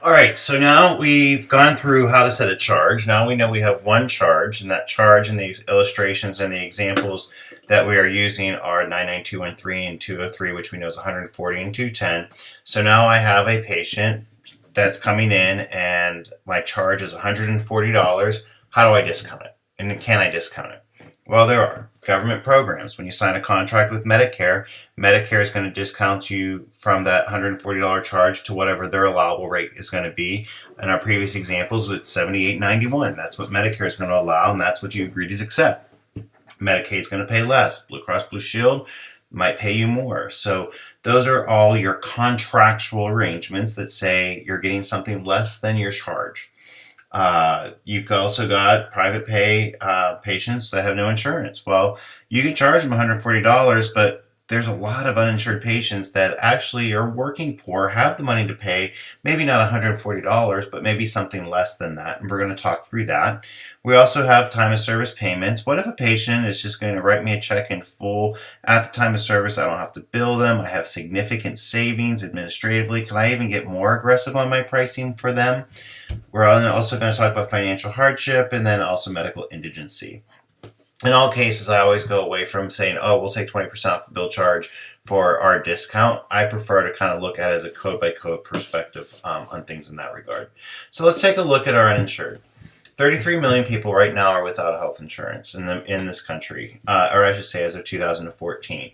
All right, so now we've gone through how to set a charge. Now we know we have one charge, and that charge in these illustrations and the examples that we are using are 99213 and 203, which we know is 140 and 210. So now I have a patient that's coming in, and my charge is $140. How do I discount it? And can I discount it? Well, there are government programs. When you sign a contract with Medicare, Medicare is going to discount you from that $140 charge to whatever their allowable rate is going to be. In our previous examples, it's $78.91. That's what Medicare is going to allow, and that's what you agreed to accept. Medicaid is going to pay less. Blue Cross Blue Shield might pay you more. So those are all your contractual arrangements that say you're getting something less than your charge. You've also got private pay patients that have no insurance. Well, you can charge them $140, but there's a lot of uninsured patients that actually are working poor, have the money to pay, maybe not $140, but maybe something less than that. And we're going to talk through that. We also have time of service payments. What if a patient is just going to write me a check in full at the time of service? I don't have to bill them. I have significant savings administratively. Can I even get more aggressive on my pricing for them? We're also going to talk about financial hardship and then also medical indigency. In all cases, I always go away from saying, oh, we'll take 20% off the bill charge for our discount. I prefer to kind of look at it as a code-by-code perspective on things in that regard. So let's take a look at our uninsured. 33 million people right now are without health insurance in this country, or I should say as of 2014.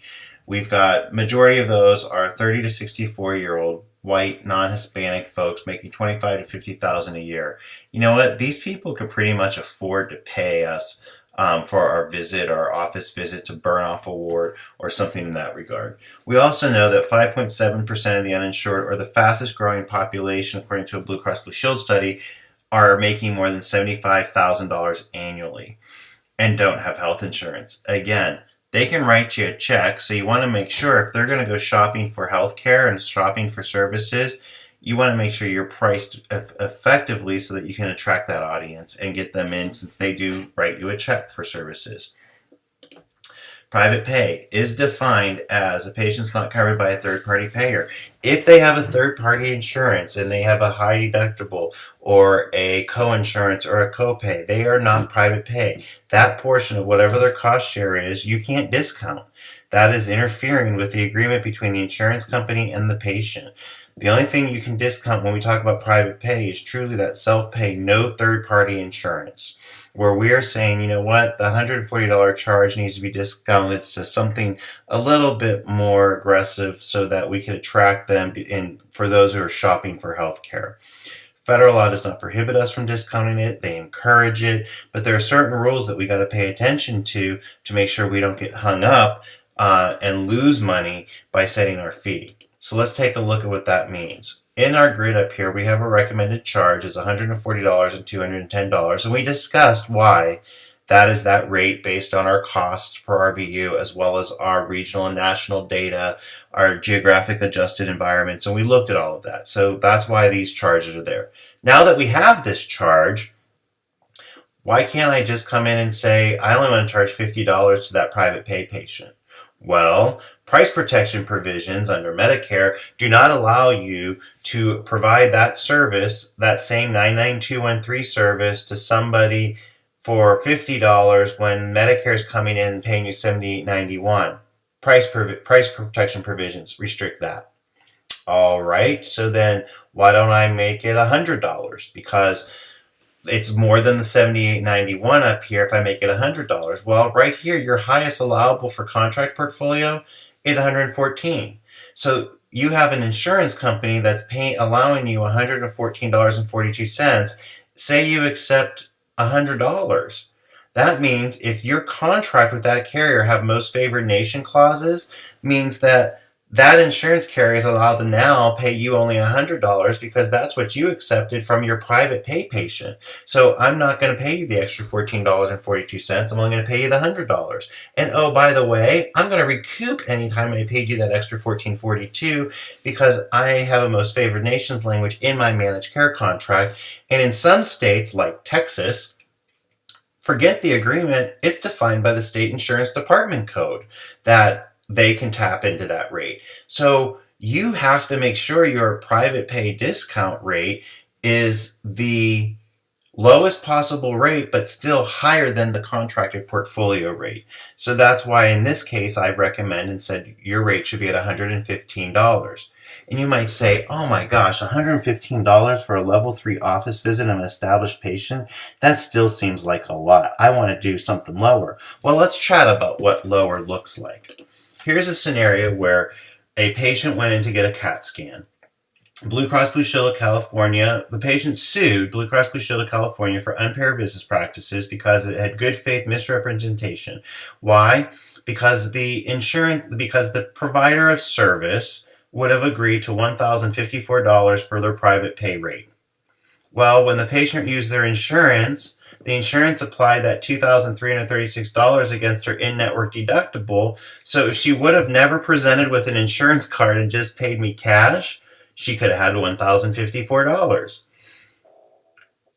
We've got majority of those are 30 to 64-year-old white, non-Hispanic folks making $25,000 to $50,000 a year. You know what? These people could pretty much afford to pay us for our visit, our office visit to burn off a ward or something in that regard. We also know that 5.7% of the uninsured, or the fastest growing population according to a Blue Cross Blue Shield study, are making more than $75,000 annually and don't have health insurance. Again, they can write you a check, so you want to make sure if they're going to go shopping for health care and shopping for services, you want to make sure you're priced effectively so that you can attract that audience and get them in, since they do write you a check for services. Private pay is defined as a patient's not covered by a third-party payer. If they have a third-party insurance and they have a high deductible or a co-insurance or a copay, they are not private pay. That portion of whatever their cost share is, you can't discount. That is interfering with the agreement between the insurance company and the patient. The only thing you can discount when we talk about private pay is truly that self-pay, no third-party insurance, where we are saying, you know what, the $140 charge needs to be discounted to something a little bit more aggressive so that we can attract them in for those who are shopping for health care. Federal law does not prohibit us from discounting it. They encourage it, but there are certain rules that we got to pay attention to make sure we don't get hung up and lose money by setting our fee. So let's take a look at what that means. In our grid up here, we have a recommended charge is $140 and $210, and we discussed why that is that rate based on our costs per RVU, as well as our regional and national data, our geographic adjusted environments, and we looked at all of that. So that's why these charges are there. Now that we have this charge, why can't I just come in and say, I only want to charge $50 to that private pay patient? Well, price protection provisions under Medicare do not allow you to provide that service, that same 99213 service, to somebody for $50 when Medicare is coming in and paying you $78.91. Price protection provisions restrict that. All right, so then why don't I make it $100? Because it's more than the $78.91 up here if I make it $100. Well, right here, your highest allowable for contract portfolio is $114. So you have an insurance company that's allowing you $114.42. Say you accept $100. That means if your contract with that carrier have most favored nation clauses, means that that insurance carrier is allowed to now pay you only $100 because that's what you accepted from your private pay patient. So I'm not going to pay you the extra $14.42. I'm only going to pay you the $100. And oh, by the way, I'm going to recoup anytime I paid you that extra $14.42 because I have a most favored nations language in my managed care contract. And in some states like Texas, forget the agreement, it's defined by the state insurance department code that they can tap into that rate. So you have to make sure your private pay discount rate is the lowest possible rate, but still higher than the contracted portfolio rate. So that's why in this case, I recommend and said your rate should be at $115. And you might say, oh my gosh, $115 for a level 3 office visit of an established patient? That still seems like a lot. I want to do something lower. Well, let's chat about what lower looks like. Here's a scenario where a patient went in to get a CAT scan. Blue Cross Blue Shield of California, the patient sued Blue Cross Blue Shield of California for unfair business practices because it had good faith misrepresentation. Why? Because the provider of service would have agreed to $1,054 for their private pay rate. Well, when the patient used their insurance, the insurance applied that $2,336 against her in-network deductible. So if she would have never presented with an insurance card and just paid me cash, she could have had $1,054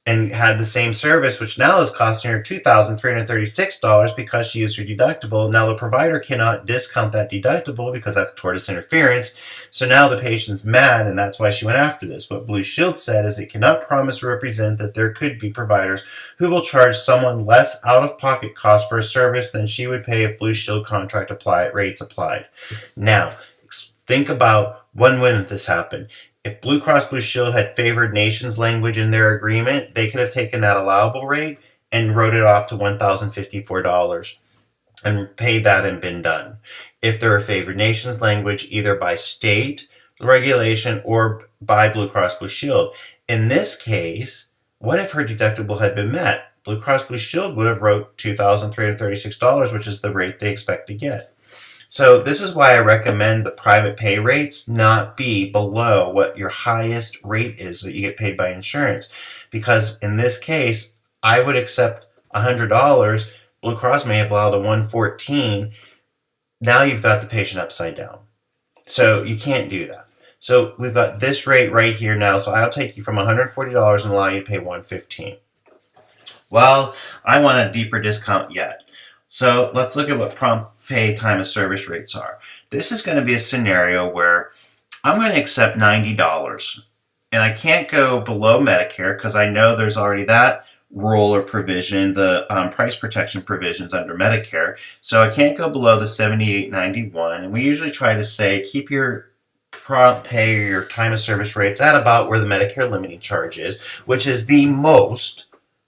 and had the same service, which now is costing her $2,336 because she used her deductible. Now the provider cannot discount that deductible because that's tortious interference. So now the patient's mad, and that's why she went after this. What Blue Shield said is it cannot promise or represent that there could be providers who will charge someone less out-of-pocket cost for a service than she would pay if Blue Shield contract rates applied. Now, think about when this happened. If Blue Cross Blue Shield had favored nations language in their agreement, they could have taken that allowable rate and wrote it off to $1,054 and paid that and been done. If they're a favored nations language, either by state regulation or by Blue Cross Blue Shield. In this case, what if her deductible had been met? Blue Cross Blue Shield would have wrote $2,336, which is the rate they expect to get. So this is why I recommend the private pay rates not be below what your highest rate is that you get paid by insurance. Because in this case, I would accept $100. Blue Cross may have allowed a $114. Now you've got the patient upside down. So you can't do that. So we've got this rate right here now. So I'll take you from $140 and allow you to pay $115. Well, I want a deeper discount yet. So let's look at what prompt pay time of service rates are. This is going to be a scenario where I'm going to accept $90 and I can't go below Medicare because I know there's already that rule or provision, the price protection provisions under Medicare. So I can't go below the $78.91, and we usually try to say keep your prompt pay or your time of service rates at about where the Medicare limiting charge is, which is the most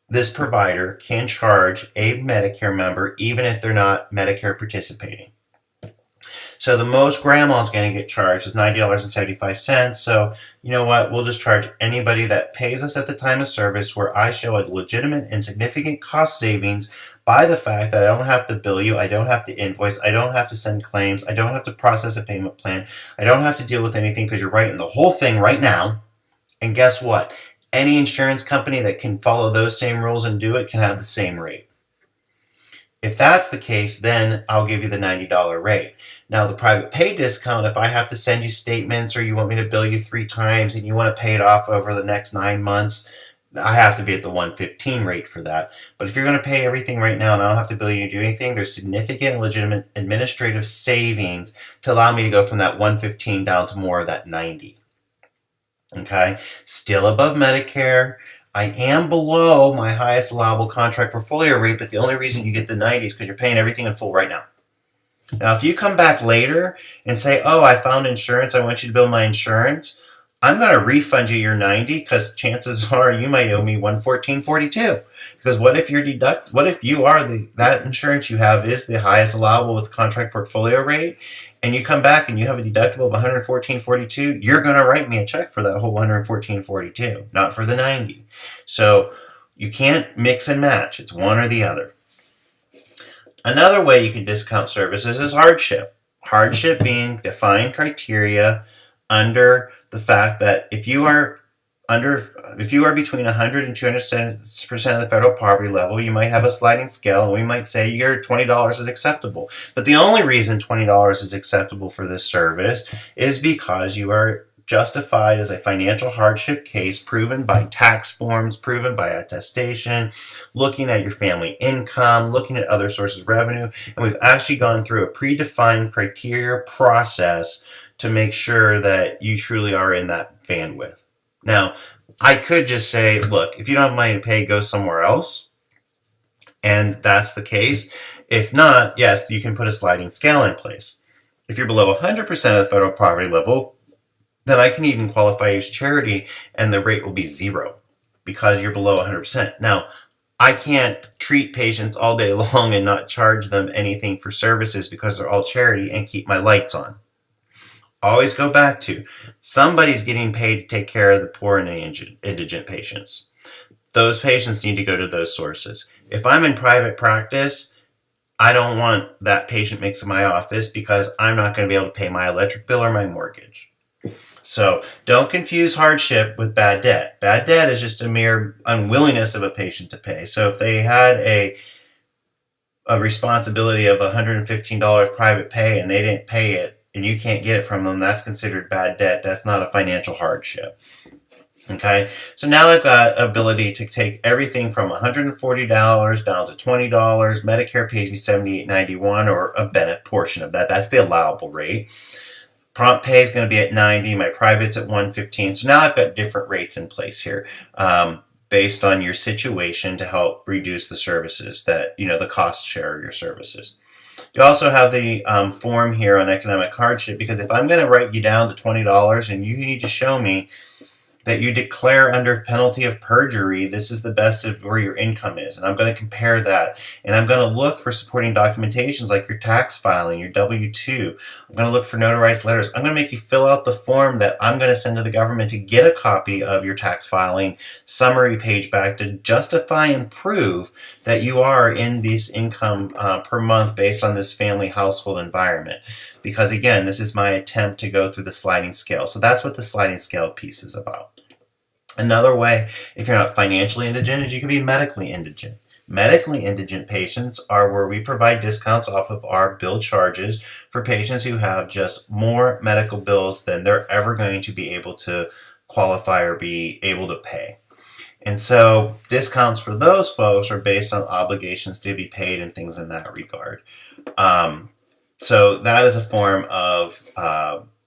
this provider can charge a Medicare member even if they're not Medicare participating. So the most grandma's going to get charged is $90.75. So you know what? We'll just charge anybody that pays us at the time of service where I show a legitimate and significant cost savings by the fact that I don't have to bill you, I don't have to invoice, I don't have to send claims, I don't have to process a payment plan, I don't have to deal with anything because you're writing the whole thing right now. And guess what? Any insurance company that can follow those same rules and do it can have the same rate. If that's the case, then I'll give you the $90 rate. Now, the private pay discount, if I have to send you statements or you want me to bill you 3 times and you want to pay it off over the next 9 months, I have to be at the $115 rate for that. But if you're going to pay everything right now and I don't have to bill you to do anything, there's significant and legitimate administrative savings to allow me to go from that $115 down to more of that $90. Okay, still above Medicare. I am below my highest allowable contract portfolio rate, but the only reason you get the 90 is because you're paying everything in full right now. Now, if you come back later and say, oh, I found insurance, I want you to bill my insurance, I'm going to refund you your 90 because chances are you might owe me $114.42. Because what if that insurance you have is the highest allowable with contract portfolio rate, and you come back and you have a deductible of $114.42, you're going to write me a check for that whole $114.42, not for the 90. So you can't mix and match. It's one or the other. Another way you can discount services is hardship. Hardship being defined criteria under the fact that if you are between 100 and 200% of the federal poverty level, you might have a sliding scale, and we might say your $20 is acceptable. But the only reason $20 is acceptable for this service is because you are justified as a financial hardship case proven by tax forms, proven by attestation, looking at your family income, looking at other sources of revenue, and we've actually gone through a predefined criteria process to make sure that you truly are in that bandwidth. Now, I could just say, look, if you don't have money to pay, go somewhere else. And that's the case. If not, yes, you can put a sliding scale in place. If you're below 100% of the federal poverty level, then I can even qualify as charity and the rate will be 0 because you're below 100%. Now, I can't treat patients all day long and not charge them anything for services because they're all charity and keep my lights on. Always go back to somebody's getting paid to take care of the poor and indigent patients. Those patients need to go to those sources. If I'm in private practice, I don't want that patient mix in my office because I'm not going to be able to pay my electric bill or my mortgage. So don't confuse hardship with bad debt. Bad debt is just a mere unwillingness of a patient to pay. So if they had a responsibility of $115 private pay and they didn't pay it and you can't get it from them, that's considered bad debt. That's not a financial hardship. Okay, so now I've got ability to take everything from $140 down to $20. Medicare pays me $78.91 or a Bennett portion of that. That's the allowable rate. Prompt pay is going to be at $90. My private's at $115. So now I've got different rates in place here based on your situation to help reduce the services that, the cost share of your services. You also have the form here on economic hardship because if I'm going to write you down to $20 and you need to show me that you declare under penalty of perjury, this is the best of where your income is. And I'm going to compare that. And I'm going to look for supporting documentations like your tax filing, your W-2. I'm going to look for notarized letters. I'm going to make you fill out the form that I'm going to send to the government to get a copy of your tax filing summary page back to justify and prove that you are in this income per month based on this family household environment. Because again, this is my attempt to go through the sliding scale. So that's what the sliding scale piece is about. Another way, if you're not financially indigent, is you can be medically indigent. Medically indigent patients are where we provide discounts off of our bill charges for patients who have just more medical bills than they're ever going to be able to qualify or be able to pay. And so discounts for those folks are based on obligations to be paid and things in that regard. So that is a form of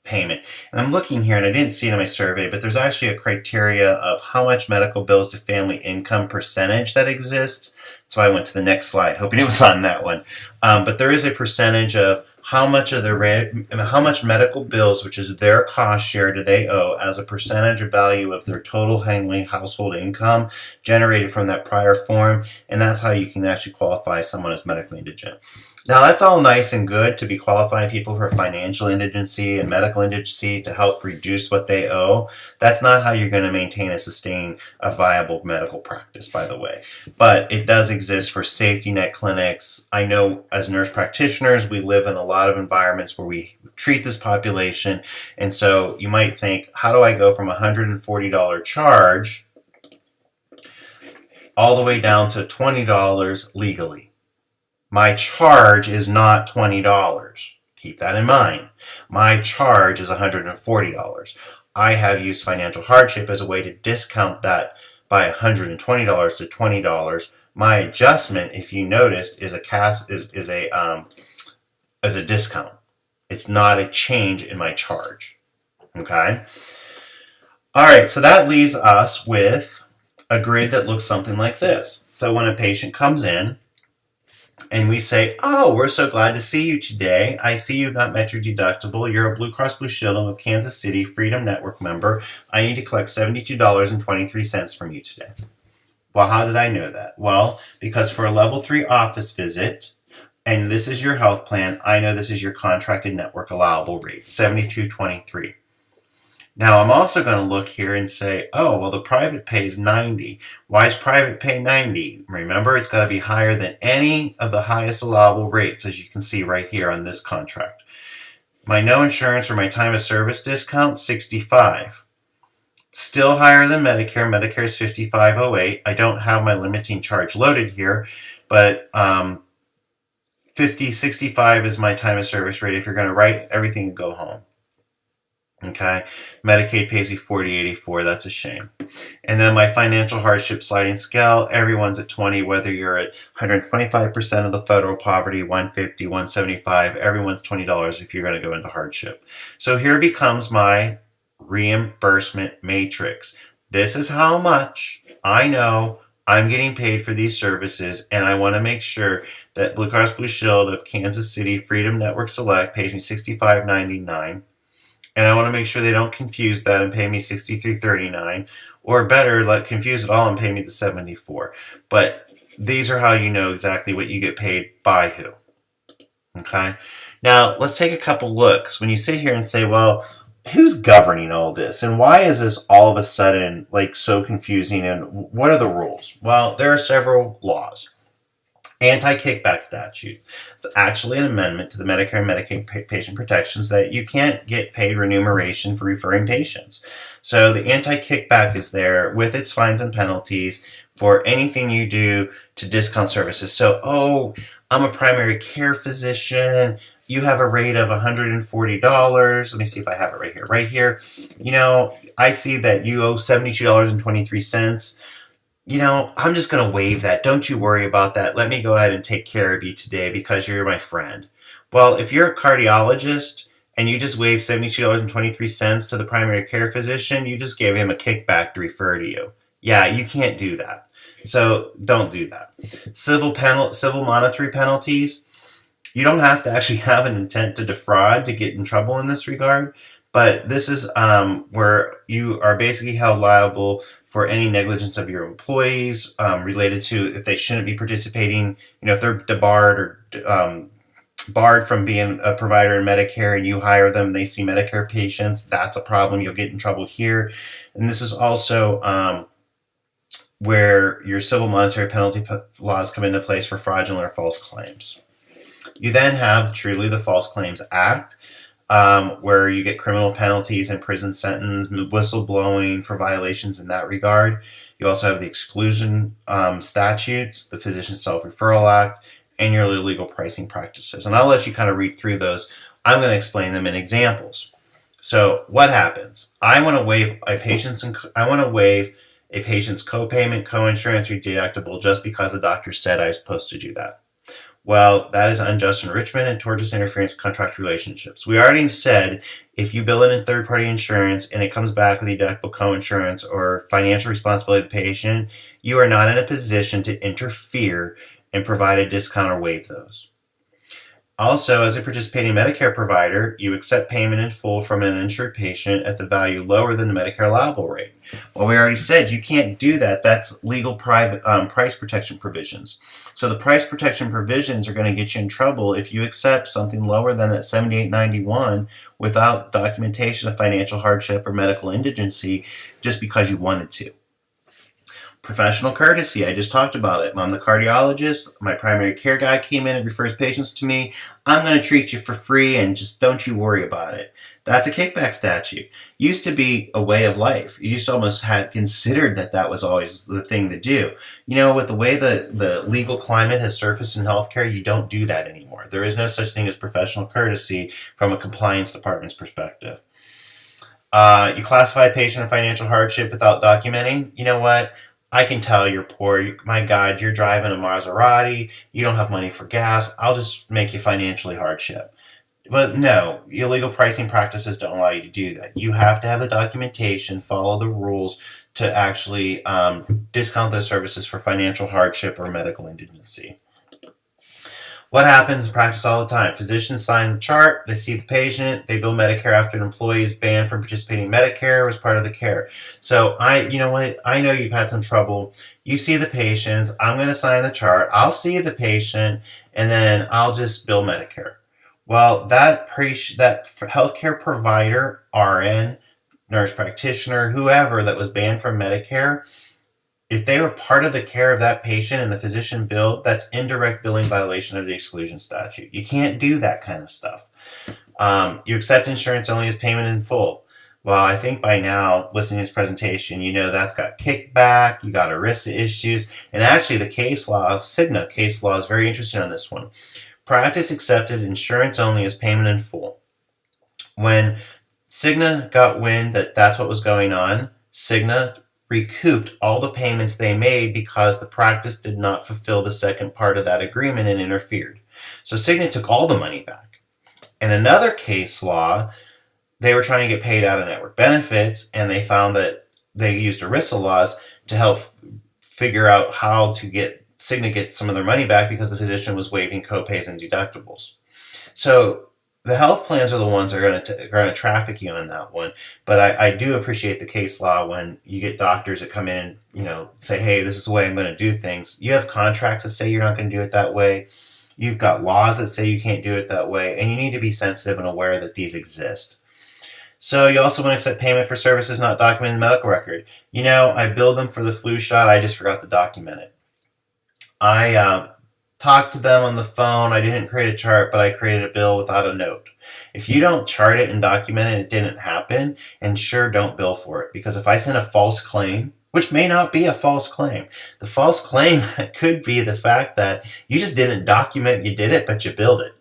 payment. And I'm looking here, and I didn't see it in my survey, but there's actually a criteria of how much medical bills to family income percentage that exists. So I went to the next slide, hoping it was on that one. But there is a percentage of how much medical bills, which is their cost share, do they owe as a percentage of value of their total family household income generated from that prior form, and that's how you can actually qualify someone as medically indigent. Now, that's all nice and good to be qualifying people for financial indigency and medical indigency to help reduce what they owe. That's not how you're going to maintain and sustain a viable medical practice, by the way. But it does exist for safety net clinics. I know as nurse practitioners, we live in a lot of environments where we treat this population. And so you might think, how do I go from $140 charge all the way down to $20 legally? My charge is not $20. Keep that in mind. My charge is $140. I have used financial hardship as a way to discount that by $120 to $20. My adjustment, if you noticed, is a discount. It's not a change in my charge. Okay? All right, so that leaves us with a grid that looks something like this. So when a patient comes in, and we say, oh, we're so glad to see you today. I see you've not met your deductible. You're a Blue Cross Blue Shield of Kansas City Freedom Network member. I need to collect $72.23 from you today. Well, how did I know that? Well, because for a level 3 office visit, and this is your health plan, I know this is your contracted network allowable rate, $72.23. Now, I'm also going to look here and say, oh, well, the private pay is $90. Why is private pay $90? Remember, it's got to be higher than any of the highest allowable rates, as you can see right here on this contract. My no insurance or my time of service discount, $65. Still higher than Medicare. Medicare is $55.08. I don't have my limiting charge loaded here, but $65 is my time of service rate if you're going to write everything and go home. Okay, Medicaid pays me $40.84. That's a shame. And then my financial hardship sliding scale, everyone's at 20, whether you're at 125% of the federal poverty, 150, 175, everyone's $20 if you're going to go into hardship. So here becomes my reimbursement matrix. This is how much I know I'm getting paid for these services, and I want to make sure that Blue Cross Blue Shield of Kansas City Freedom Network Select pays me $65.99. And I want to make sure they don't confuse that and pay me $63.39, or better, confuse it all and pay me the $74. But these are how you know exactly what you get paid by who. Okay. Now let's take a couple looks. When you sit here and say, well, who's governing all this, and why is this all of a sudden so confusing, and what are the rules? Well, there are several laws. Anti-kickback statute. It's actually an amendment to the Medicare and Medicaid patient protections that you can't get paid remuneration for referring patients. So the anti-kickback is there with its fines and penalties for anything you do to discount services. So, I'm a primary care physician. You have a rate of $140. Let me see if I have it right here. Right here, I see that you owe $72.23. I'm just going to waive that. Don't you worry about that. Let me go ahead and take care of you today because you're my friend. Well, if you're a cardiologist and you just waive $72.23 to the primary care physician, you just gave him a kickback to refer to you. Yeah, you can't do that. So don't do that. Civil monetary penalties. You don't have to actually have an intent to defraud to get in trouble in this regard. But this is where you are basically held liable for any negligence of your employees related to if they shouldn't be participating, if they're debarred or barred from being a provider in Medicare and you hire them and they see Medicare patients, that's a problem. You'll get in trouble here. And this is also where your civil monetary penalty laws come into place for fraudulent or false claims. You then have truly the False Claims Act, where you get criminal penalties and prison sentence, whistleblowing for violations in that regard. You also have the exclusion statutes, the Physician Self-Referral Act, and your illegal pricing practices. And I'll let you kind of read through those. I'm going to explain them in examples. So what happens? I want to waive a patient's copayment, coinsurance, or deductible just because the doctor said I was supposed to do that. Well, that is unjust enrichment and tortious interference with contract relationships. We already said if you bill it in third-party insurance and it comes back with deductible coinsurance or financial responsibility of the patient, you are not in a position to interfere and provide a discount or waive those. Also, as a participating Medicare provider, you accept payment in full from an insured patient at the value lower than the Medicare allowable rate. Well, we already said you can't do that. That's legal private price protection provisions. So the price protection provisions are going to get you in trouble if you accept something lower than that $78.91 without documentation of financial hardship or medical indigency just because you wanted to. Professional courtesy, I just talked about it. I'm the cardiologist. My primary care guy came in and refers patients to me. I'm going to treat you for free and just don't you worry about it. That's a kickback statute. Used to be a way of life. You used to almost had considered that was always the thing to do. With the way the legal climate has surfaced in healthcare, you don't do that anymore. There is no such thing as professional courtesy from a compliance department's perspective. You classify a patient in financial hardship without documenting. You know what? I can tell you're poor. My God, you're driving a Maserati. You don't have money for gas. I'll just make you financially hardship. But no, illegal pricing practices don't allow you to do that. You have to have the documentation, follow the rules to actually discount those services for financial hardship or medical indigency. What happens in practice all the time? Physicians sign the chart, they see the patient, they bill Medicare after an employee is banned from participating in Medicare as part of the care. So I know you've had some trouble. You see the patients, I'm going to sign the chart, I'll see the patient, and then I'll just bill Medicare. Well, that healthcare provider, RN, nurse practitioner, whoever that was banned from Medicare, if they were part of the care of that patient and the physician billed, that's indirect billing violation of the exclusion statute. You can't do that kind of stuff. You accept insurance only as payment in full. Well, I think by now, listening to this presentation, that's got kickback, you got ERISA issues, and actually the case law, Cigna case law is very interesting on this one. Practice accepted insurance only as payment in full. When Cigna got wind that that's what was going on. Cigna recouped all the payments they made because the practice did not fulfill the second part of that agreement and interfered. So Cigna took all the money back. In another case law, they were trying to get paid out of network benefits, and they found that they used ERISA laws to help figure out how to get Cigna get some of their money back because the physician was waiving copays and deductibles. So the health plans are the ones that are going to traffic you on that one. But I do appreciate the case law when you get doctors that come in, say, hey, this is the way I'm going to do things. You have contracts that say you're not going to do it that way. You've got laws that say you can't do it that way. And you need to be sensitive and aware that these exist. So you also want to accept payment for services not documented in the medical record. I billed them for the flu shot. I just forgot to document it. I talked to them on the phone. I didn't create a chart, but I created a bill without a note. If you don't chart it and document it, it didn't happen, and sure, don't bill for it. Because if I send a false claim, which may not be a false claim, the false claim could be the fact that you just didn't document you did it, but you billed it.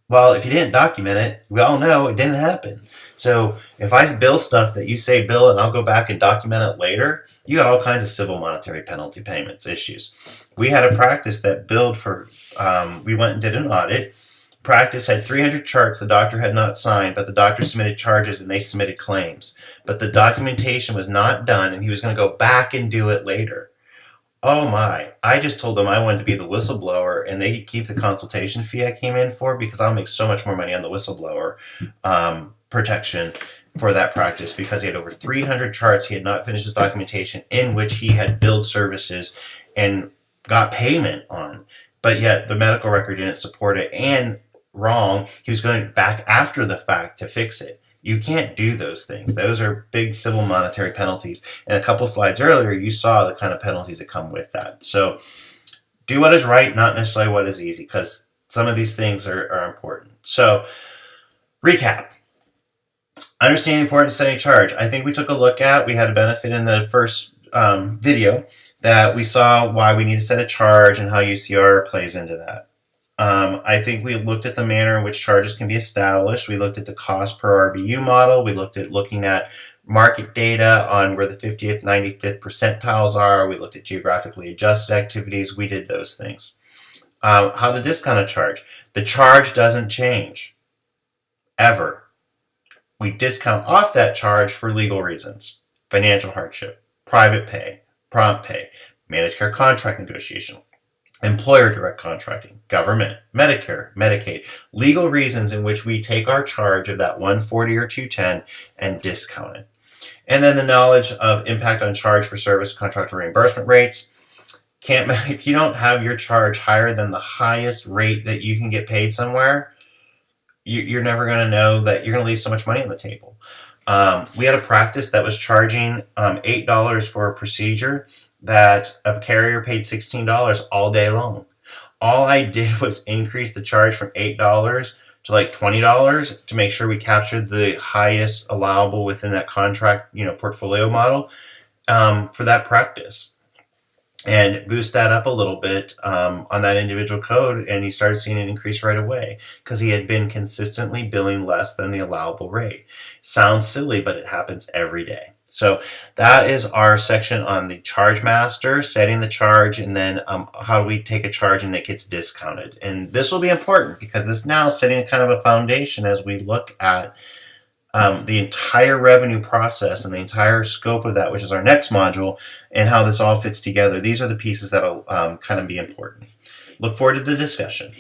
Well, if you didn't document it, we all know it didn't happen. So if I bill stuff that you say bill and I'll go back and document it later, you got all kinds of civil monetary penalty payments issues. We had a practice that billed for, we went and did an audit. Practice had 300 charts the doctor had not signed, but the doctor submitted charges and they submitted claims. But the documentation was not done, and he was going to go back and do it later. Oh my, I just told them I wanted to be the whistleblower and they could keep the consultation fee I came in for, because I'll make so much more money on the whistleblower protection for that practice, because he had over 300 charts he had not finished his documentation in which he had billed services and got payment on. But yet the medical record didn't support it, and wrong, he was going back after the fact to fix it. You can't do those things. Those are big civil monetary penalties. And a couple slides earlier, you saw the kind of penalties that come with that. So do what is right, not necessarily what is easy, because some of these things are important. So recap. Understanding the importance of setting a charge. I think we took a look at, we had a benefit in the first video that we saw why we need to set a charge and how UCR plays into that. I think we looked at the manner in which charges can be established. We looked at the cost per RVU model. We looked at looking at market data on where the 50th, 95th percentiles are. We looked at geographically adjusted activities. We did those things. How to discount a charge. The charge doesn't change, ever. We discount off that charge for legal reasons: financial hardship, private pay, prompt pay, managed care contract negotiation, employer direct contracting, government, Medicare, Medicaid, legal reasons in which we take our charge of that 140 or 210 and discount it. And then the knowledge of impact on charge for service contract reimbursement rates. If you don't have your charge higher than the highest rate that you can get paid somewhere, you're never going to know that you're going to leave so much money on the table. We had a practice that was charging $8 for a procedure that a carrier paid $16 all day long. All I did was increase the charge from $8 to like $20 to make sure we captured the highest allowable within that contract, portfolio model for that practice, and boost that up a little bit on that individual code. And he started seeing an increase right away because he had been consistently billing less than the allowable rate. Sounds silly, but it happens every day. So that is our section on the charge master, setting the charge, and then how do we take a charge and it gets discounted. And this will be important because this now is setting kind of a foundation as we look at the entire revenue process and the entire scope of that, which is our next module, and how this all fits together. These are the pieces that will kind of be important. Look forward to the discussion.